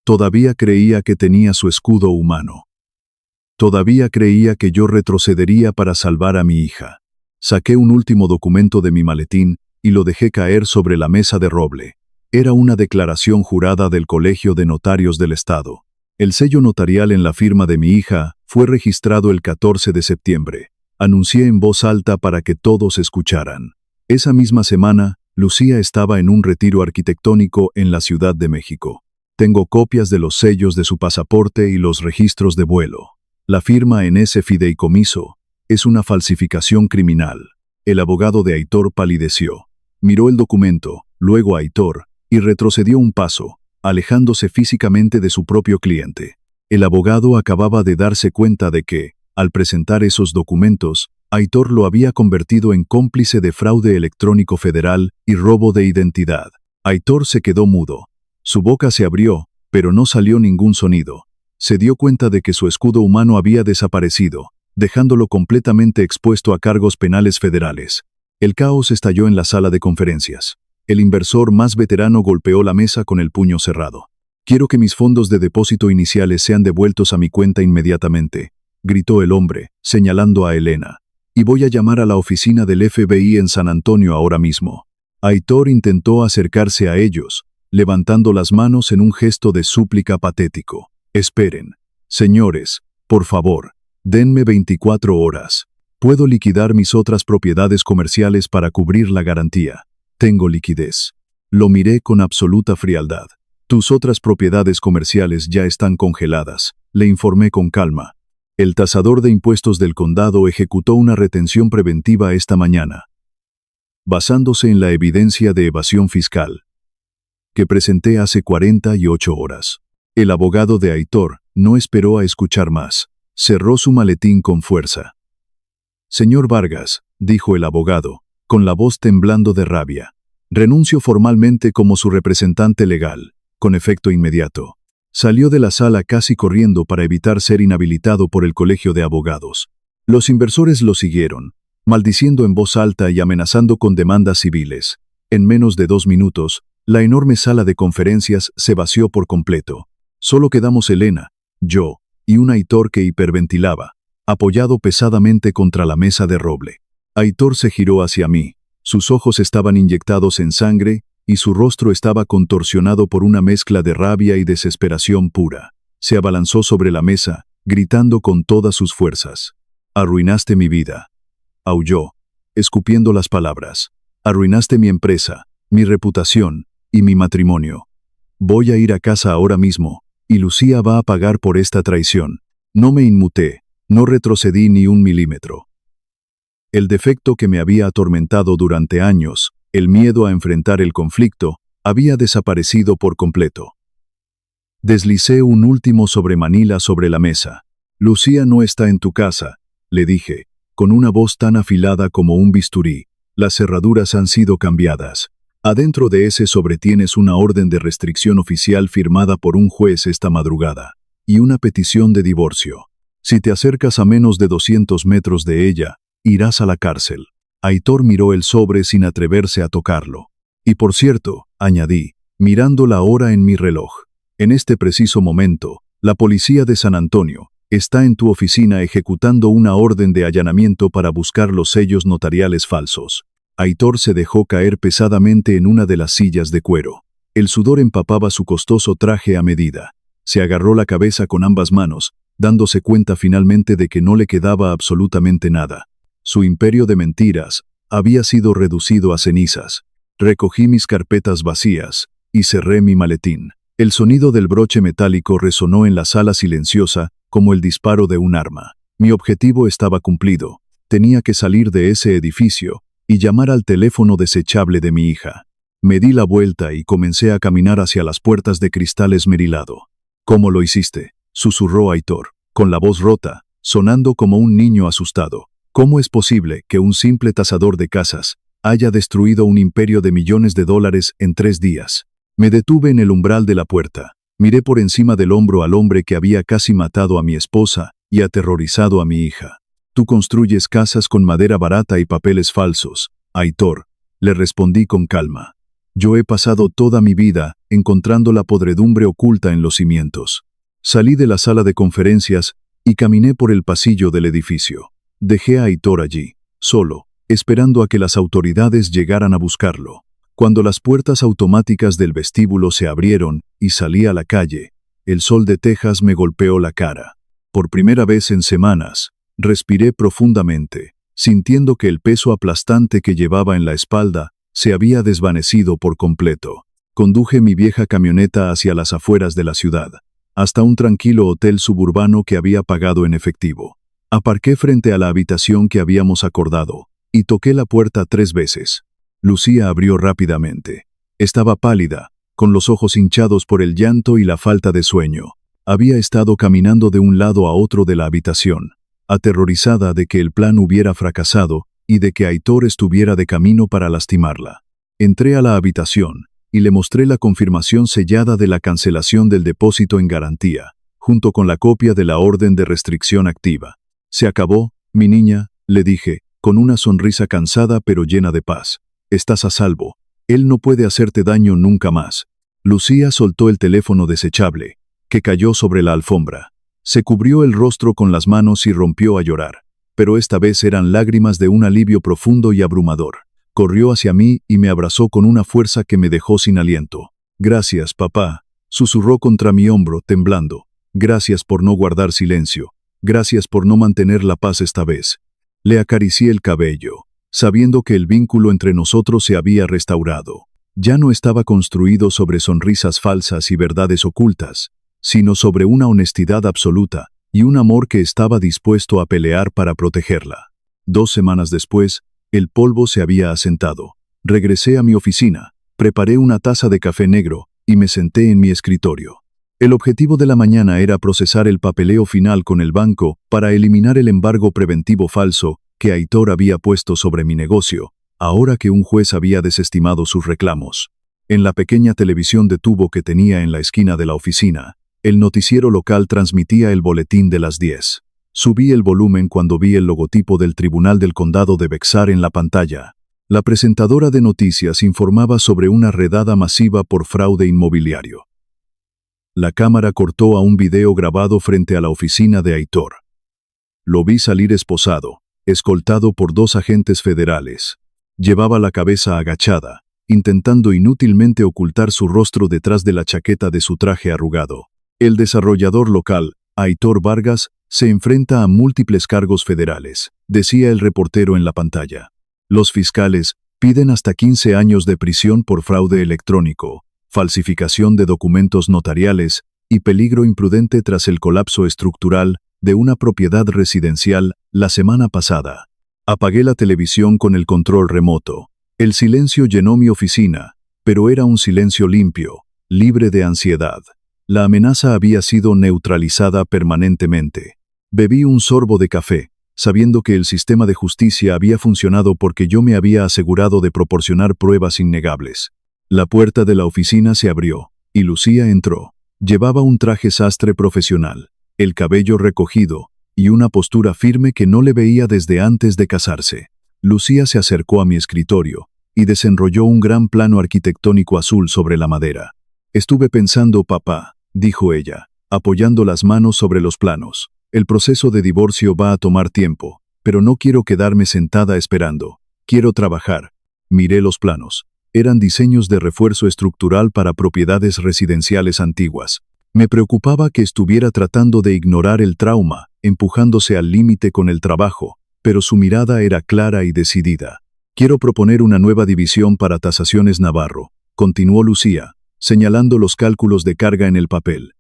Todavía creía que tenía su escudo humano. Todavía creía que yo retrocedería para salvar a mi hija. Saqué un último documento de mi maletín y lo dejé caer sobre la mesa de roble. Era una declaración jurada del Colegio de Notarios del Estado. El sello notarial en la firma de mi hija fue registrado el 14 de septiembre. Anuncié en voz alta para que todos escucharan. Esa misma semana, Lucía estaba en un retiro arquitectónico en la Ciudad de México. Tengo copias de los sellos de su pasaporte y los registros de vuelo. La firma en ese fideicomiso es una falsificación criminal. El abogado de Aitor palideció. Miró el documento, luego a Aitor, y retrocedió un paso, alejándose físicamente de su propio cliente. El abogado acababa de darse cuenta de que, al presentar esos documentos, Aitor lo había convertido en cómplice de fraude electrónico federal y robo de identidad. Aitor se quedó mudo. Su boca se abrió, pero no salió ningún sonido. Se dio cuenta de que su escudo humano había desaparecido, dejándolo completamente expuesto a cargos penales federales. El caos estalló en la sala de conferencias. El inversor más veterano golpeó la mesa con el puño cerrado. «Quiero que mis fondos de depósito iniciales sean devueltos a mi cuenta inmediatamente», gritó el hombre, señalando a Elena. «Y voy a llamar a la oficina del FBI en San Antonio ahora mismo». Aitor intentó acercarse a ellos, levantando las manos en un gesto de súplica patético. «Esperen. Señores, por favor, denme 24 horas. Puedo liquidar mis otras propiedades comerciales para cubrir la garantía. Tengo liquidez». Lo miré con absoluta frialdad. «Tus otras propiedades comerciales ya están congeladas», le informé con calma. «El tasador de impuestos del condado ejecutó una retención preventiva esta mañana, basándose en la evidencia de evasión fiscal que presenté hace 48 horas. El abogado de Aitor no esperó a escuchar más. Cerró su maletín con fuerza. «Señor Vargas», dijo el abogado, con la voz temblando de rabia, «renuncio formalmente como su representante legal, con efecto inmediato». Salió de la sala casi corriendo para evitar ser inhabilitado por el colegio de abogados. Los inversores lo siguieron, maldiciendo en voz alta y amenazando con demandas civiles. En menos de 2 minutos, la enorme sala de conferencias se vació por completo. Solo quedamos Elena, yo, y un Aitor que hiperventilaba, apoyado pesadamente contra la mesa de roble. Aitor se giró hacia mí. Sus ojos estaban inyectados en sangre, y su rostro estaba contorsionado por una mezcla de rabia y desesperación pura. Se abalanzó sobre la mesa, gritando con todas sus fuerzas. «Arruinaste mi vida», aulló, escupiendo las palabras. «Arruinaste mi empresa, mi reputación y mi matrimonio. Voy a ir a casa ahora mismo, y Lucía va a pagar por esta traición». No me inmuté, no retrocedí ni 1 milímetro. El defecto que me había atormentado durante años, el miedo a enfrentar el conflicto, había desaparecido por completo. Deslicé un último sobremanila sobre la mesa. «Lucía no está en tu casa», le dije, con una voz tan afilada como un bisturí. «Las cerraduras han sido cambiadas. Adentro de ese sobre tienes una orden de restricción oficial firmada por un juez esta madrugada, y una petición de divorcio. Si te acercas a menos de 200 metros de ella, irás a la cárcel». Aitor miró el sobre sin atreverse a tocarlo. «Y por cierto», añadí, mirando la hora en mi reloj, «en este preciso momento, la policía de San Antonio está en tu oficina ejecutando una orden de allanamiento para buscar los sellos notariales falsos». Aitor se dejó caer pesadamente en una de las sillas de cuero. El sudor empapaba su costoso traje a medida. Se agarró la cabeza con ambas manos, dándose cuenta finalmente de que no le quedaba absolutamente nada. Su imperio de mentiras había sido reducido a cenizas. Recogí mis carpetas vacías y cerré mi maletín. El sonido del broche metálico resonó en la sala silenciosa como el disparo de un arma. Mi objetivo estaba cumplido. Tenía que salir de ese edificio y llamar al teléfono desechable de mi hija. Me di la vuelta y comencé a caminar hacia las puertas de cristal esmerilado. «¿Cómo lo hiciste?», susurró Aitor, con la voz rota, sonando como un niño asustado. «¿Cómo es posible que un simple tasador de casas haya destruido un imperio de millones de dólares en 3 días?» Me detuve en el umbral de la puerta. Miré por encima del hombro al hombre que había casi matado a mi esposa y aterrorizado a mi hija. «Tú construyes casas con madera barata y papeles falsos, Aitor», le respondí con calma. «Yo he pasado toda mi vida encontrando la podredumbre oculta en los cimientos». Salí de la sala de conferencias y caminé por el pasillo del edificio. Dejé a Aitor allí, solo, esperando a que las autoridades llegaran a buscarlo. Cuando las puertas automáticas del vestíbulo se abrieron y salí a la calle, el sol de Texas me golpeó la cara. Por primera vez en semanas, respiré profundamente, sintiendo que el peso aplastante que llevaba en la espalda se había desvanecido por completo. Conduje mi vieja camioneta hacia las afueras de la ciudad, hasta un tranquilo hotel suburbano que había pagado en efectivo. Aparqué frente a la habitación que habíamos acordado, y toqué la puerta 3 veces. Lucía abrió rápidamente. Estaba pálida, con los ojos hinchados por el llanto y la falta de sueño. Había estado caminando de un lado a otro de la habitación, aterrorizada de que el plan hubiera fracasado y de que Aitor estuviera de camino para lastimarla. Entré a la habitación y le mostré la confirmación sellada de la cancelación del depósito en garantía, junto con la copia de la orden de restricción activa. «Se acabó, mi niña», le dije, con una sonrisa cansada pero llena de paz. «Estás a salvo. Él no puede hacerte daño nunca más». Lucía soltó el teléfono desechable, que cayó sobre la alfombra. Se cubrió el rostro con las manos y rompió a llorar. Pero esta vez eran lágrimas de un alivio profundo y abrumador. Corrió hacia mí y me abrazó con una fuerza que me dejó sin aliento. «Gracias, papá», susurró contra mi hombro, temblando. «Gracias por no guardar silencio. Gracias por no mantener la paz esta vez». Le acaricié el cabello, sabiendo que el vínculo entre nosotros se había restaurado. Ya no estaba construido sobre sonrisas falsas y verdades ocultas, sino sobre una honestidad absoluta y un amor que estaba dispuesto a pelear para protegerla. 2 semanas después, el polvo se había asentado. Regresé a mi oficina, preparé una taza de café negro y me senté en mi escritorio. El objetivo de la mañana era procesar el papeleo final con el banco para eliminar el embargo preventivo falso que Aitor había puesto sobre mi negocio, ahora que un juez había desestimado sus reclamos. En la pequeña televisión de tubo que tenía en la esquina de la oficina, el noticiero local transmitía el boletín de las 10. Subí el volumen cuando vi el logotipo del Tribunal del Condado de Bexar en la pantalla. La presentadora de noticias informaba sobre una redada masiva por fraude inmobiliario. La cámara cortó a un video grabado frente a la oficina de Aitor. Lo vi salir esposado, escoltado por 2 agentes federales. Llevaba la cabeza agachada, intentando inútilmente ocultar su rostro detrás de la chaqueta de su traje arrugado. El desarrollador local, Aitor Vargas, se enfrenta a múltiples cargos federales, decía el reportero en la pantalla. Los fiscales piden hasta 15 años de prisión por fraude electrónico, falsificación de documentos notariales y peligro imprudente tras el colapso estructural de una propiedad residencial la semana pasada. Apagué la televisión con el control remoto. El silencio llenó mi oficina, pero era un silencio limpio, libre de ansiedad. La amenaza había sido neutralizada permanentemente. Bebí un sorbo de café, sabiendo que el sistema de justicia había funcionado porque yo me había asegurado de proporcionar pruebas innegables. La puerta de la oficina se abrió, y Lucía entró. Llevaba un traje sastre profesional, el cabello recogido, y una postura firme que no le veía desde antes de casarse. Lucía se acercó a mi escritorio, y desenrolló un gran plano arquitectónico azul sobre la madera. «Estuve pensando, papá», dijo ella, apoyando las manos sobre los planos. «El proceso de divorcio va a tomar tiempo, pero no quiero quedarme sentada esperando. Quiero trabajar». Miré los planos. Eran diseños de refuerzo estructural para propiedades residenciales antiguas. Me preocupaba que estuviera tratando de ignorar el trauma, empujándose al límite con el trabajo, pero su mirada era clara y decidida. «Quiero proponer una nueva división para Tasaciones Navarro», continuó Lucía, señalando los cálculos de carga en el papel.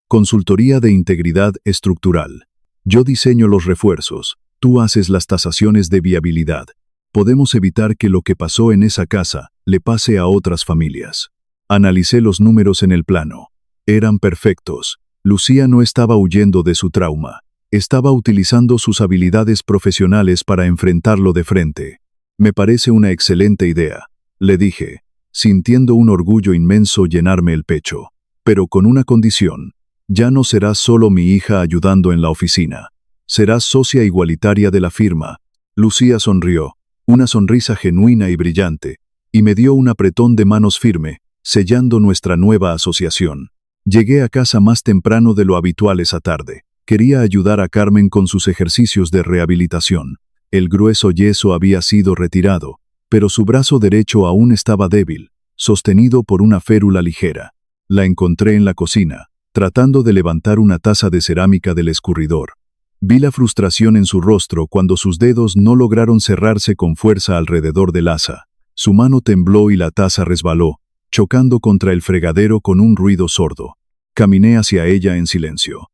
«Consultoría de integridad estructural. Yo diseño los refuerzos, tú haces las tasaciones de viabilidad. Podemos evitar que lo que pasó en esa casa le pase a otras familias». Analicé los números en el plano. Eran perfectos. Lucía no estaba huyendo de su trauma. Estaba utilizando sus habilidades profesionales para enfrentarlo de frente. «Me parece una excelente idea», le dije, sintiendo un orgullo inmenso llenarme el pecho. «Pero con una condición. Ya no serás solo mi hija ayudando en la oficina. Serás socia igualitaria de la firma». Lucía sonrió, una sonrisa genuina y brillante, y me dio un apretón de manos firme, sellando nuestra nueva asociación. Llegué a casa más temprano de lo habitual esa tarde. Quería ayudar a Carmen con sus ejercicios de rehabilitación. El grueso yeso había sido retirado, pero su brazo derecho aún estaba débil, sostenido por una férula ligera. La encontré en la cocina, tratando de levantar una taza de cerámica del escurridor. Vi la frustración en su rostro cuando sus dedos no lograron cerrarse con fuerza alrededor del asa. Su mano tembló y la taza resbaló, chocando contra el fregadero con un ruido sordo. Caminé hacia ella en silencio.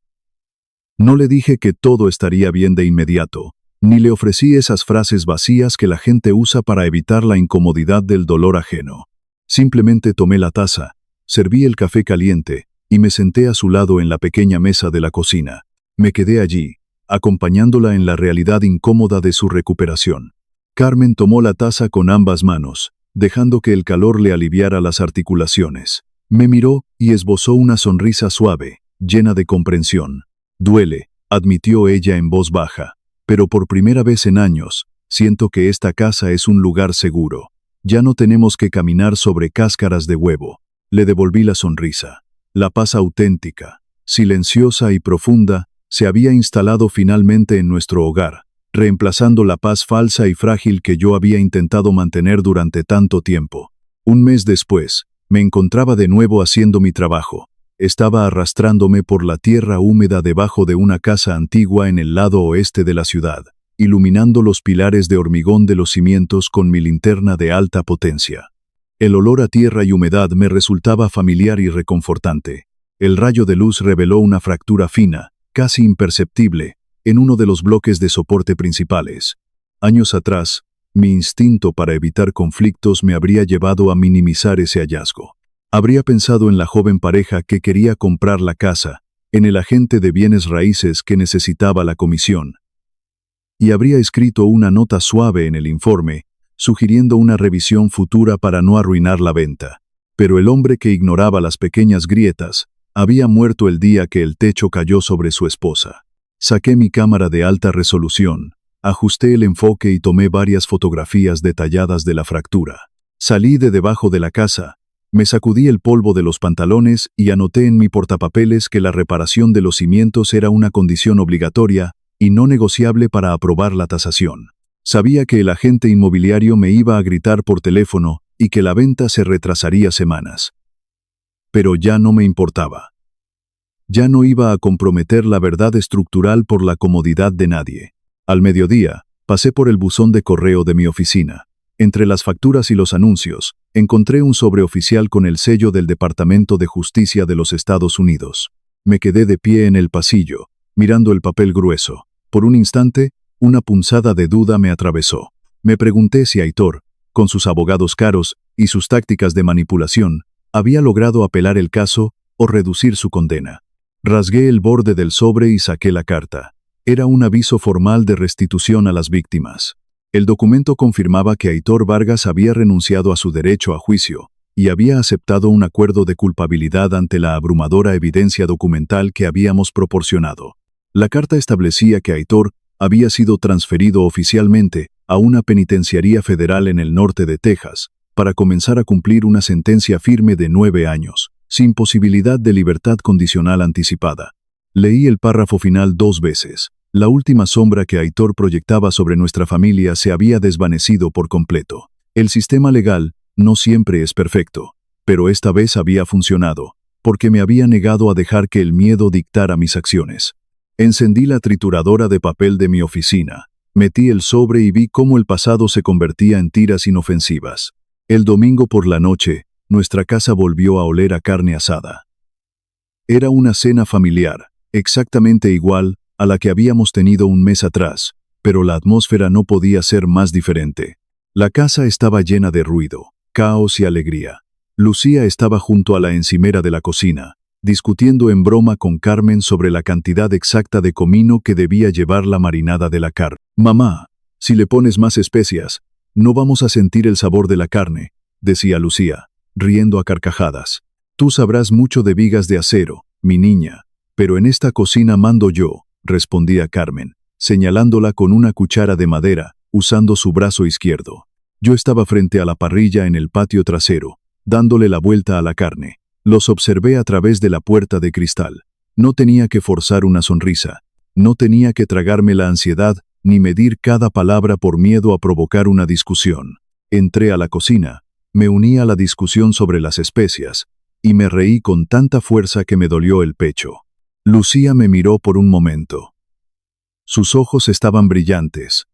No le dije que todo estaría bien de inmediato, ni le ofrecí esas frases vacías que la gente usa para evitar la incomodidad del dolor ajeno. Simplemente tomé la taza, serví el café caliente, y me senté a su lado en la pequeña mesa de la cocina. Me quedé allí, acompañándola en la realidad incómoda de su recuperación. Carmen tomó la taza con ambas manos, dejando que el calor le aliviara las articulaciones. Me miró y esbozó una sonrisa suave, llena de comprensión. «Duele», admitió ella en voz baja, «pero por primera vez en años, siento que esta casa es un lugar seguro. Ya no tenemos que caminar sobre cáscaras de huevo». Le devolví la sonrisa. La paz auténtica, silenciosa y profunda, se había instalado finalmente en nuestro hogar, reemplazando la paz falsa y frágil que yo había intentado mantener durante tanto tiempo. Un mes después, me encontraba de nuevo haciendo mi trabajo. Estaba arrastrándome por la tierra húmeda debajo de una casa antigua en el lado oeste de la ciudad, iluminando los pilares de hormigón de los cimientos con mi linterna de alta potencia. El olor a tierra y humedad me resultaba familiar y reconfortante. El rayo de luz reveló una fractura fina, casi imperceptible, en uno de los bloques de soporte principales. Años atrás, mi instinto para evitar conflictos me habría llevado a minimizar ese hallazgo. Habría pensado en la joven pareja que quería comprar la casa, en el agente de bienes raíces que necesitaba la comisión. Y habría escrito una nota suave en el informe, sugiriendo una revisión futura para no arruinar la venta. Pero el hombre que ignoraba las pequeñas grietas había muerto el día que el techo cayó sobre su esposa. Saqué mi cámara de alta resolución, ajusté el enfoque y tomé varias fotografías detalladas de la fractura. Salí de debajo de la casa, me sacudí el polvo de los pantalones y anoté en mi portapapeles que la reparación de los cimientos era una condición obligatoria y no negociable para aprobar la tasación. Sabía que el agente inmobiliario me iba a gritar por teléfono y que la venta se retrasaría semanas. Pero ya no me importaba. Ya no iba a comprometer la verdad estructural por la comodidad de nadie. Al mediodía, pasé por el buzón de correo de mi oficina. Entre las facturas y los anuncios, encontré un sobre oficial con el sello del Departamento de Justicia de los Estados Unidos. Me quedé de pie en el pasillo, mirando el papel grueso. Por un instante, una punzada de duda me atravesó. Me pregunté si Aitor, con sus abogados caros y sus tácticas de manipulación, había logrado apelar el caso o reducir su condena. Rasgué el borde del sobre y saqué la carta. Era un aviso formal de restitución a las víctimas. El documento confirmaba que Aitor Vargas había renunciado a su derecho a juicio y había aceptado un acuerdo de culpabilidad ante la abrumadora evidencia documental que habíamos proporcionado. La carta establecía que Aitor había sido transferido oficialmente a una penitenciaría federal en el norte de Texas, para comenzar a cumplir una sentencia firme de 9 años, sin posibilidad de libertad condicional anticipada. Leí el párrafo final 2 veces. La última sombra que Aitor proyectaba sobre nuestra familia se había desvanecido por completo. El sistema legal no siempre es perfecto, pero esta vez había funcionado, porque me había negado a dejar que el miedo dictara mis acciones. Encendí la trituradora de papel de mi oficina, metí el sobre y vi cómo el pasado se convertía en tiras inofensivas. El domingo por la noche, nuestra casa volvió a oler a carne asada. Era una cena familiar, exactamente igual a la que habíamos tenido un mes atrás, pero la atmósfera no podía ser más diferente. La casa estaba llena de ruido, caos y alegría. Lucía estaba junto a la encimera de la cocina, discutiendo en broma con Carmen sobre la cantidad exacta de comino que debía llevar la marinada de la carne. «Mamá, si le pones más especias, no vamos a sentir el sabor de la carne», decía Lucía, riendo a carcajadas. «Tú sabrás mucho de vigas de acero, mi niña, pero en esta cocina mando yo», respondía Carmen, señalándola con una cuchara de madera, usando su brazo izquierdo. Yo estaba frente a la parrilla en el patio trasero, dándole la vuelta a la carne. Los observé a través de la puerta de cristal. No tenía que forzar una sonrisa. No tenía que tragarme la ansiedad ni medir cada palabra por miedo a provocar una discusión. Entré a la cocina, me uní a la discusión sobre las especias, y me reí con tanta fuerza que me dolió el pecho. Lucía me miró por un momento. Sus ojos estaban brillantes,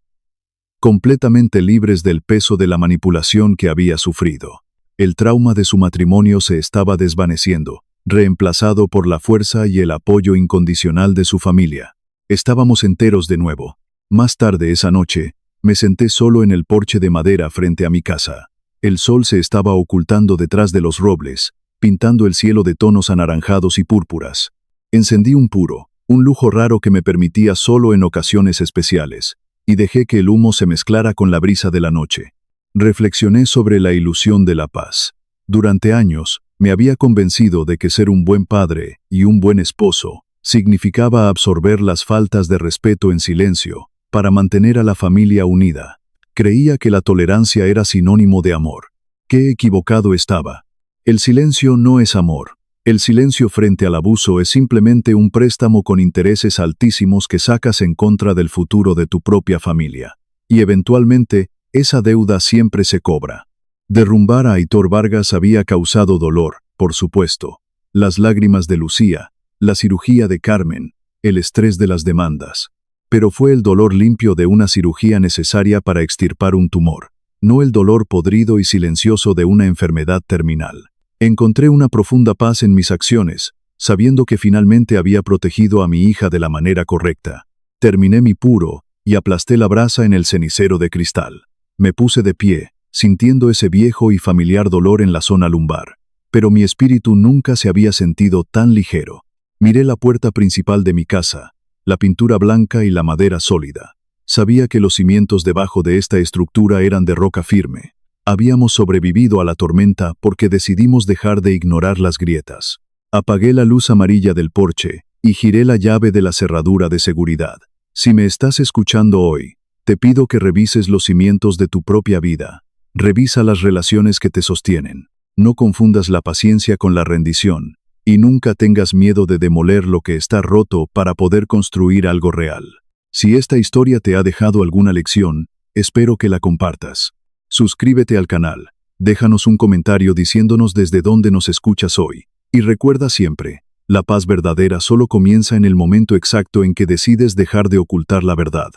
completamente libres del peso de la manipulación que había sufrido. El trauma de su matrimonio se estaba desvaneciendo, reemplazado por la fuerza y el apoyo incondicional de su familia. Estábamos enteros de nuevo. Más tarde esa noche, me senté solo en el porche de madera frente a mi casa. El sol se estaba ocultando detrás de los robles, pintando el cielo de tonos anaranjados y púrpuras. Encendí un puro, un lujo raro que me permitía solo en ocasiones especiales, y dejé que el humo se mezclara con la brisa de la noche. Reflexioné sobre la ilusión de la paz. Durante años, me había convencido de que ser un buen padre y un buen esposo significaba absorber las faltas de respeto en silencio para mantener a la familia unida. Creía que la tolerancia era sinónimo de amor. Qué equivocado estaba. El silencio no es amor. El silencio frente al abuso es simplemente un préstamo con intereses altísimos que sacas en contra del futuro de tu propia familia. Y eventualmente, esa deuda siempre se cobra. Derrumbar a Aitor Vargas había causado dolor, por supuesto. Las lágrimas de Lucía, la cirugía de Carmen, el estrés de las demandas. Pero fue el dolor limpio de una cirugía necesaria para extirpar un tumor, no el dolor podrido y silencioso de una enfermedad terminal. Encontré una profunda paz en mis acciones, sabiendo que finalmente había protegido a mi hija de la manera correcta. Terminé mi puro y aplasté la brasa en el cenicero de cristal. Me puse de pie, sintiendo ese viejo y familiar dolor en la zona lumbar. Pero mi espíritu nunca se había sentido tan ligero. Miré la puerta principal de mi casa, la pintura blanca y la madera sólida. Sabía que los cimientos debajo de esta estructura eran de roca firme. Habíamos sobrevivido a la tormenta porque decidimos dejar de ignorar las grietas. Apagué la luz amarilla del porche y giré la llave de la cerradura de seguridad. Si me estás escuchando hoy, te pido que revises los cimientos de tu propia vida. Revisa las relaciones que te sostienen. No confundas la paciencia con la rendición. Y nunca tengas miedo de demoler lo que está roto para poder construir algo real. Si esta historia te ha dejado alguna lección, espero que la compartas. Suscríbete al canal, déjanos un comentario diciéndonos desde dónde nos escuchas hoy. Y recuerda siempre, la paz verdadera solo comienza en el momento exacto en que decides dejar de ocultar la verdad.